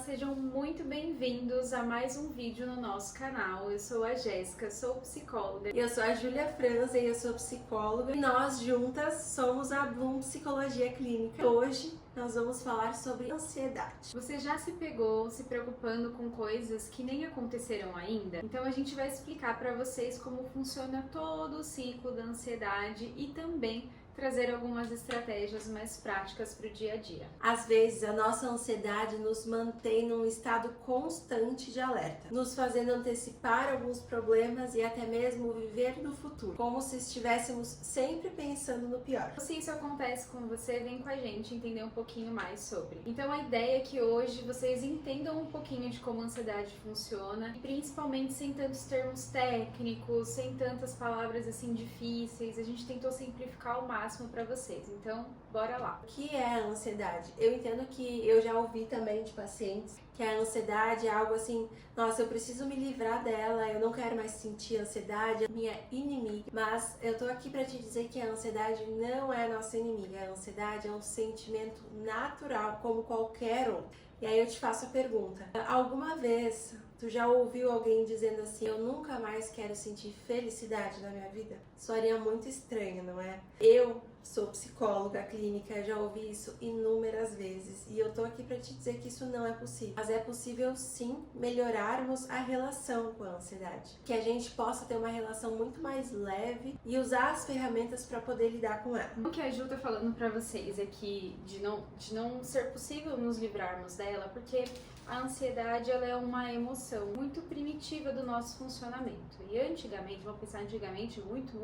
sejam muito bem-vindos a mais um vídeo no nosso canal. Eu sou a Jéssica, sou psicóloga. E eu sou a Júlia França e eu sou psicóloga. E nós juntas somos a Bloom Psicologia Clínica. Hoje nós vamos falar sobre ansiedade. Você já se pegou se preocupando com coisas que nem aconteceram ainda? Então a gente vai explicar para vocês como funciona todo o ciclo da ansiedade e também trazer algumas estratégias mais práticas para o dia a dia. Às vezes a nossa ansiedade nos mantém num estado constante de alerta, nos fazendo antecipar alguns problemas e até mesmo viver no futuro, como se estivéssemos sempre pensando no pior. Se isso acontece com você, vem com a gente entender um pouquinho mais sobre. Então a ideia é que hoje vocês entendam um pouquinho de como a ansiedade funciona, e principalmente sem tantos termos técnicos, sem tantas palavras assim difíceis. A gente tentou simplificar ao máximo para vocês, então bora lá. O que é a ansiedade? Eu entendo que eu já ouvi também de pacientes que a ansiedade é algo assim, nossa, eu preciso me livrar dela, eu não quero mais sentir ansiedade, é minha inimiga. Mas eu tô aqui para te dizer que a ansiedade não é nossa inimiga. A ansiedade é um sentimento natural, como qualquer outro. E aí eu te faço a pergunta, alguma vez tu já ouviu alguém dizendo assim, eu nunca mais quero sentir felicidade na minha vida? Soaria muito estranho, não é? Eu sou psicóloga clínica, já ouvi isso inúmeras vezes e eu tô aqui para te dizer que isso não é possível. Mas é possível sim melhorarmos a relação com a ansiedade, que a gente possa ter uma relação muito mais leve e usar as ferramentas para poder lidar com ela. O que a Ju tá falando para vocês é que de não ser possível nos livrarmos dela, porque a ansiedade ela é uma emoção muito primitiva do nosso funcionamento. E antigamente, vamos pensar antigamente, muito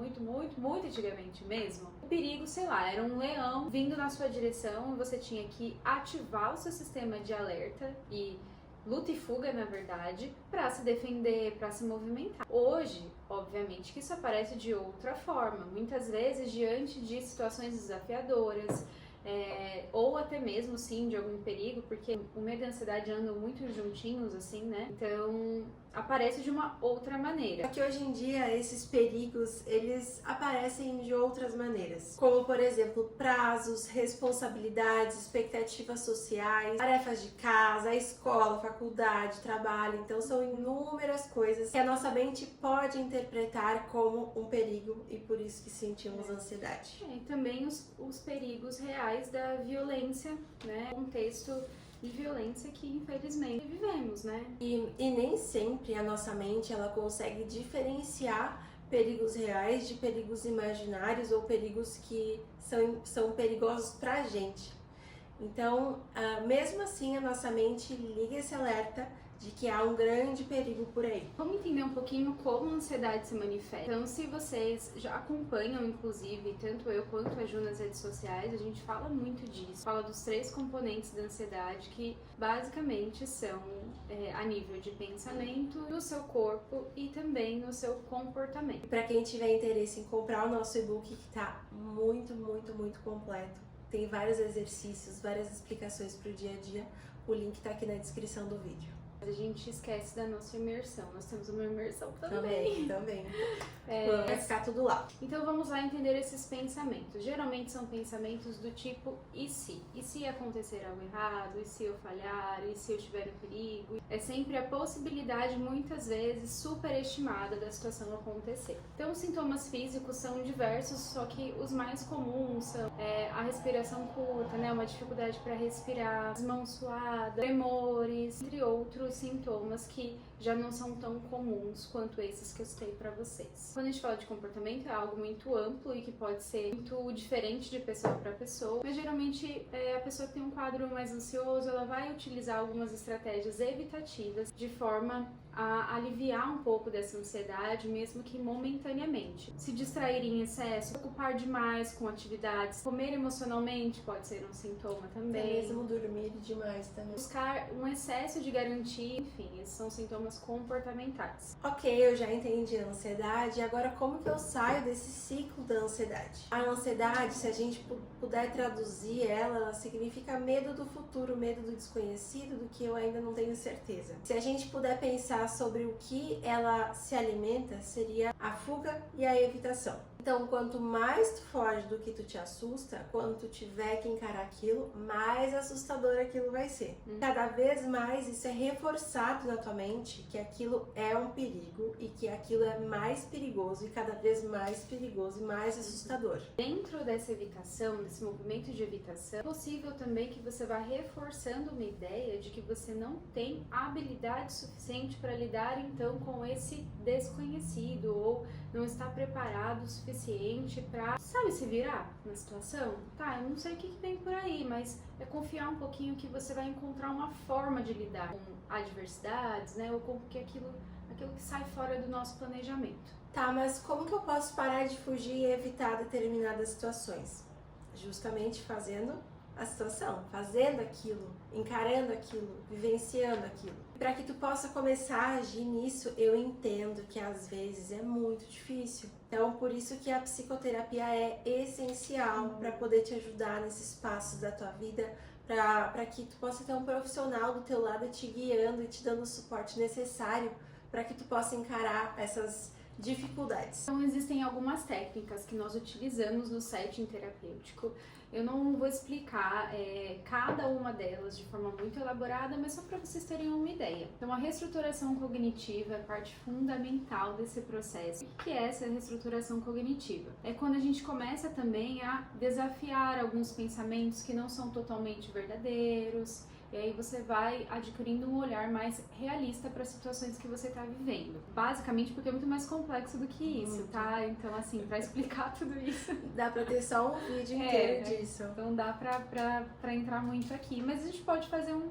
antigamente mesmo, o perigo, sei lá, era um leão vindo na sua direção e você tinha que ativar o seu sistema de alerta e luta e fuga, na verdade, para se defender, para se movimentar. Hoje, obviamente, que isso aparece de outra forma, muitas vezes diante de situações desafiadoras, ou até mesmo, sim, de algum perigo, porque o medo e a ansiedade andam muito juntinhos, assim, né? Então, aparece de uma outra maneira. Só que hoje em dia, esses perigos, eles aparecem de outras maneiras. Como, por exemplo, prazos, responsabilidades, expectativas sociais, tarefas de casa, escola, faculdade, trabalho. Então, são inúmeras coisas que a nossa mente pode interpretar como um perigo e por isso que sentimos ansiedade. E também os perigos reais da violência, né? Contexto de violência que infelizmente vivemos, né? E nem sempre a nossa mente ela consegue diferenciar perigos reais de perigos imaginários ou perigos que são perigosos pra gente. Então, mesmo assim, a nossa mente liga esse alerta de que há um grande perigo por aí. Vamos entender um pouquinho como a ansiedade se manifesta. Então, se vocês já acompanham, inclusive, tanto eu quanto a Ju nas redes sociais, a gente fala muito disso. Fala dos 3 componentes da ansiedade, que basicamente são a nível de pensamento, no seu corpo e também no seu comportamento. Para quem tiver interesse em comprar o nosso e-book, que está muito completo, tem vários exercícios, várias explicações para o dia a dia, o link está aqui na descrição do vídeo. A gente esquece da nossa imersão, nós temos uma imersão também. Vai ficar tudo lá. Então vamos lá entender esses pensamentos. Geralmente são pensamentos do tipo e se? E se acontecer algo errado? E se eu falhar? E se eu estiver em perigo? É sempre a possibilidade, muitas vezes, superestimada da situação acontecer. Então os sintomas físicos são diversos, só que os mais comuns são a respiração curta, né? Uma dificuldade para respirar, as mãos suadas, tremores, entre outros sintomas que já não são tão comuns quanto esses que eu citei para vocês. Quando a gente fala de comportamento é algo muito amplo e que pode ser muito diferente de pessoa para pessoa, mas geralmente a pessoa que tem um quadro mais ansioso, ela vai utilizar algumas estratégias evitativas de forma a aliviar um pouco dessa ansiedade, mesmo que momentaneamente. Se distrair em excesso, ocupar demais com atividades, comer emocionalmente pode ser um sintoma também. Até mesmo dormir demais também. Buscar um excesso de garantia, enfim, esses são sintomas comportamentais. Ok, eu já entendi a ansiedade, agora como que eu saio desse ciclo da ansiedade? A ansiedade, se a gente puder traduzir ela significa medo do futuro, medo do desconhecido, do que eu ainda não tenho certeza. Se a gente puder pensar sobre o que ela se alimenta, seria a fuga e a evitação. Então, quanto mais tu foge do que tu te assusta, quando tu tiver que encarar aquilo, mais assustador aquilo vai ser. Cada vez mais isso é reforçado na tua mente que aquilo é um perigo e que aquilo é mais perigoso e cada vez mais perigoso e mais assustador. Dentro dessa evitação, desse movimento de evitação, é possível também que você vá reforçando uma ideia de que você não tem habilidade suficiente para lidar então com esse desconhecido ou não está preparado o suficiente para, sabe, se virar na situação? Tá, eu não sei o que vem por aí, mas é confiar um pouquinho que você vai encontrar uma forma de lidar com adversidades, né, ou com aquilo que sai fora do nosso planejamento. Tá, mas como que eu posso parar de fugir e evitar determinadas situações? Justamente fazendo a situação, fazendo aquilo, encarando aquilo, vivenciando aquilo. Para que tu possa começar a agir nisso, eu entendo que às vezes é muito difícil. Então, por isso que a psicoterapia é essencial para poder te ajudar nesses passos da tua vida, para que tu possa ter um profissional do teu lado te guiando e te dando o suporte necessário para que tu possa encarar essas dificuldades. Então, existem algumas técnicas que nós utilizamos no setting terapêutico. Eu não vou explicar cada uma delas de forma muito elaborada, mas só para vocês terem uma ideia. Então, a reestruturação cognitiva é parte fundamental desse processo. O que é essa reestruturação cognitiva? É quando a gente começa também a desafiar alguns pensamentos que não são totalmente verdadeiros, e aí você vai adquirindo um olhar mais realista para as situações que você está vivendo. Basicamente porque é muito mais complexo do que isso, tá? Então, assim, para explicar tudo isso... Dá para ter só um vídeo inteiro disso. Então dá pra entrar muito aqui, mas a gente pode fazer um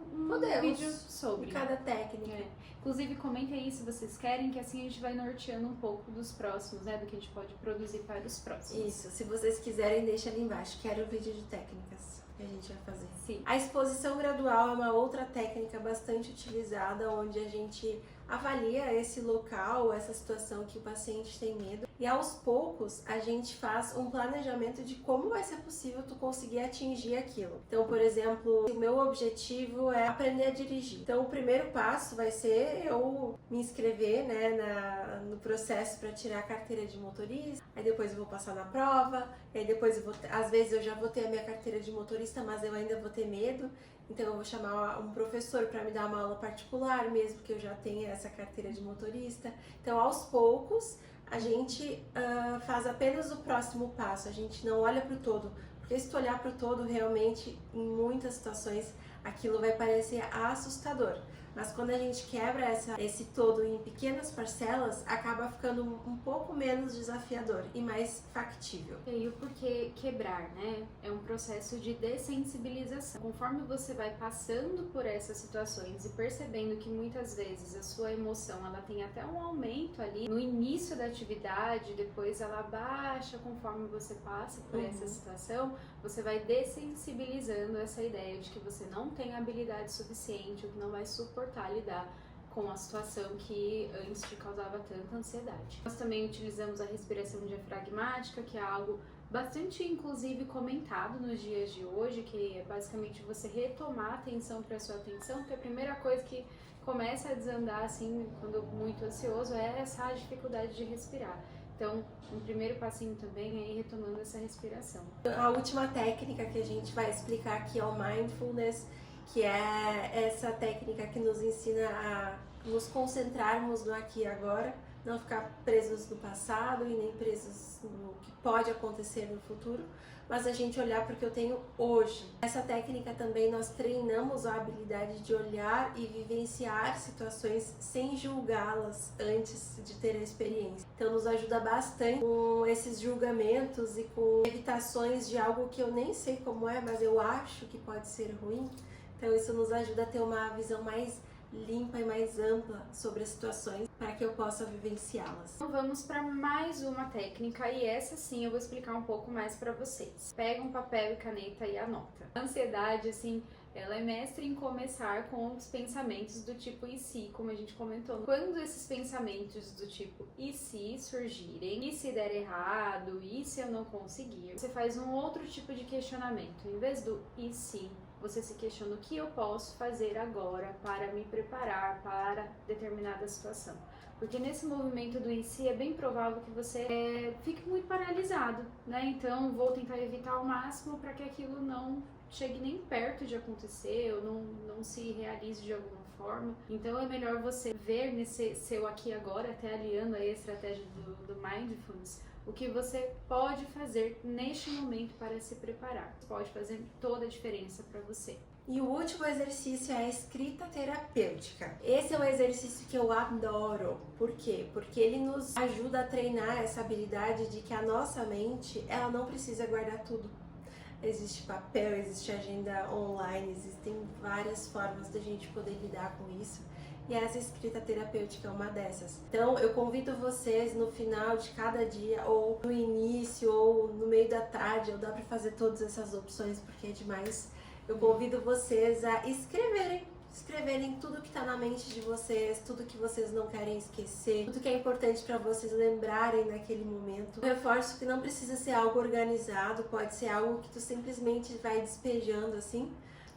vídeo sobre cada técnica. Inclusive, comentem aí se vocês querem, que assim a gente vai norteando um pouco dos próximos, né? Do que a gente pode produzir para os próximos. Isso, se vocês quiserem, deixa ali embaixo. Quero o vídeo de técnicas que a gente vai fazer. Sim. A exposição gradual é uma outra técnica bastante utilizada, onde a gente avalia esse local, essa situação que o paciente tem medo, e aos poucos a gente faz um planejamento de como vai ser possível tu conseguir atingir aquilo. Então, por exemplo, o meu objetivo é aprender a dirigir. Então, o primeiro passo vai ser eu me inscrever, né, no processo para tirar a carteira de motorista, aí depois eu vou passar na prova, aí depois às vezes eu já vou ter a minha carteira de motorista, mas eu ainda vou ter medo. Então eu vou chamar um professor para me dar uma aula particular, mesmo que eu já tenha essa carteira de motorista. Então, aos poucos, a gente faz apenas o próximo passo, a gente não olha para o todo. Porque se tu olhar para o todo, realmente, em muitas situações, aquilo vai parecer assustador. Mas quando a gente quebra esse todo em pequenas parcelas, acaba ficando um pouco menos desafiador e mais factível. E o porquê quebrar, né? É um processo de dessensibilização. Conforme você vai passando por essas situações e percebendo que muitas vezes a sua emoção ela tem até um aumento ali no início da atividade, depois ela baixa conforme você passa por essa situação, você vai dessensibilizando essa ideia de que você não tem habilidade suficiente ou que não vai suportar lidar com a situação que antes te causava tanta ansiedade. Nós também utilizamos a respiração diafragmática, que é algo bastante, inclusive, comentado nos dias de hoje, que é basicamente você retomar a atenção para a sua atenção, porque a primeira coisa que começa a desandar, assim, quando muito ansioso, é essa dificuldade de respirar. Então, um primeiro passinho também é ir retomando essa respiração. A última técnica que a gente vai explicar aqui é o Mindfulness, que é essa técnica que nos ensina a nos concentrarmos no aqui e agora, não ficar presos no passado e nem presos no que pode acontecer no futuro, mas a gente olhar para o que eu tenho hoje. Essa técnica também nós treinamos a habilidade de olhar e vivenciar situações sem julgá-las antes de ter a experiência. Então nos ajuda bastante com esses julgamentos e com evitações de algo que eu nem sei como é, mas eu acho que pode ser ruim. Então isso nos ajuda a ter uma visão mais limpa e mais ampla sobre as situações para que eu possa vivenciá-las. Então vamos para mais uma técnica e essa sim eu vou explicar um pouco mais para vocês. Pega um papel e caneta e anota. A ansiedade, assim, ela é mestre em começar com os pensamentos do tipo e se, como a gente comentou. Quando esses pensamentos do tipo e se surgirem, e se der errado, e se eu não conseguir, você faz um outro tipo de questionamento. Em vez do e se, você se questiona o que eu posso fazer agora para me preparar para determinada situação. Porque nesse movimento do em si é bem provável que você fique muito paralisado, né? Então vou tentar evitar ao máximo para que aquilo não chegue nem perto de acontecer ou não se realize de alguma forma. Então é melhor você ver nesse seu aqui e agora, até aliando aí a estratégia do Mindfulness, o que você pode fazer neste momento para se preparar. Pode fazer toda a diferença para você. E o último exercício é a escrita terapêutica. Esse é um exercício que eu adoro. Por quê? Porque ele nos ajuda a treinar essa habilidade de que a nossa mente, ela não precisa guardar tudo. Existe papel, existe agenda online, existem várias formas da gente poder lidar com isso. E essa escrita terapêutica é uma dessas. Então, eu convido vocês no final de cada dia, ou no início, ou no meio da tarde, ou dá pra fazer todas essas opções porque é demais. Eu convido vocês a escreverem tudo que está na mente de vocês, tudo que vocês não querem esquecer, tudo que é importante para vocês lembrarem naquele momento. Eu reforço que não precisa ser algo organizado, pode ser algo que tu simplesmente vai despejando assim.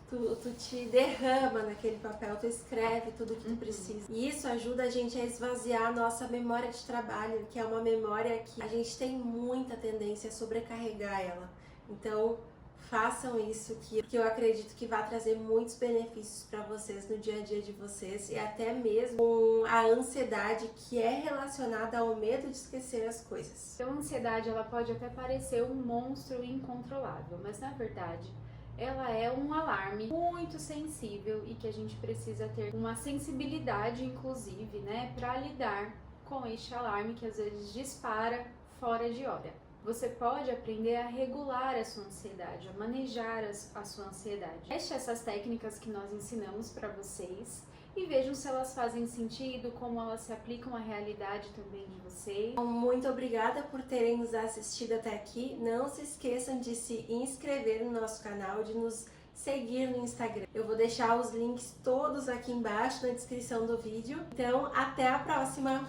Tu te derrama naquele papel, tu escreve tudo que tu precisa. E isso ajuda a gente a esvaziar a nossa memória de trabalho, que é uma memória que a gente tem muita tendência a sobrecarregar ela. Então, façam isso, que eu acredito que vai trazer muitos benefícios para vocês no dia a dia de vocês e até mesmo com a ansiedade que é relacionada ao medo de esquecer as coisas. Então, a ansiedade ela pode até parecer um monstro incontrolável, mas na verdade ela é um alarme muito sensível e que a gente precisa ter uma sensibilidade, inclusive, né, para lidar com este alarme que às vezes dispara fora de hora. Você pode aprender a regular a sua ansiedade, a manejar a sua ansiedade. Teste essas técnicas que nós ensinamos para vocês e vejam se elas fazem sentido, como elas se aplicam à realidade também de vocês. Muito obrigada por terem nos assistido até aqui. Não se esqueçam de se inscrever no nosso canal, de nos seguir no Instagram. Eu vou deixar os links todos aqui embaixo na descrição do vídeo. Então, até a próxima!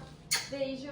Beijo!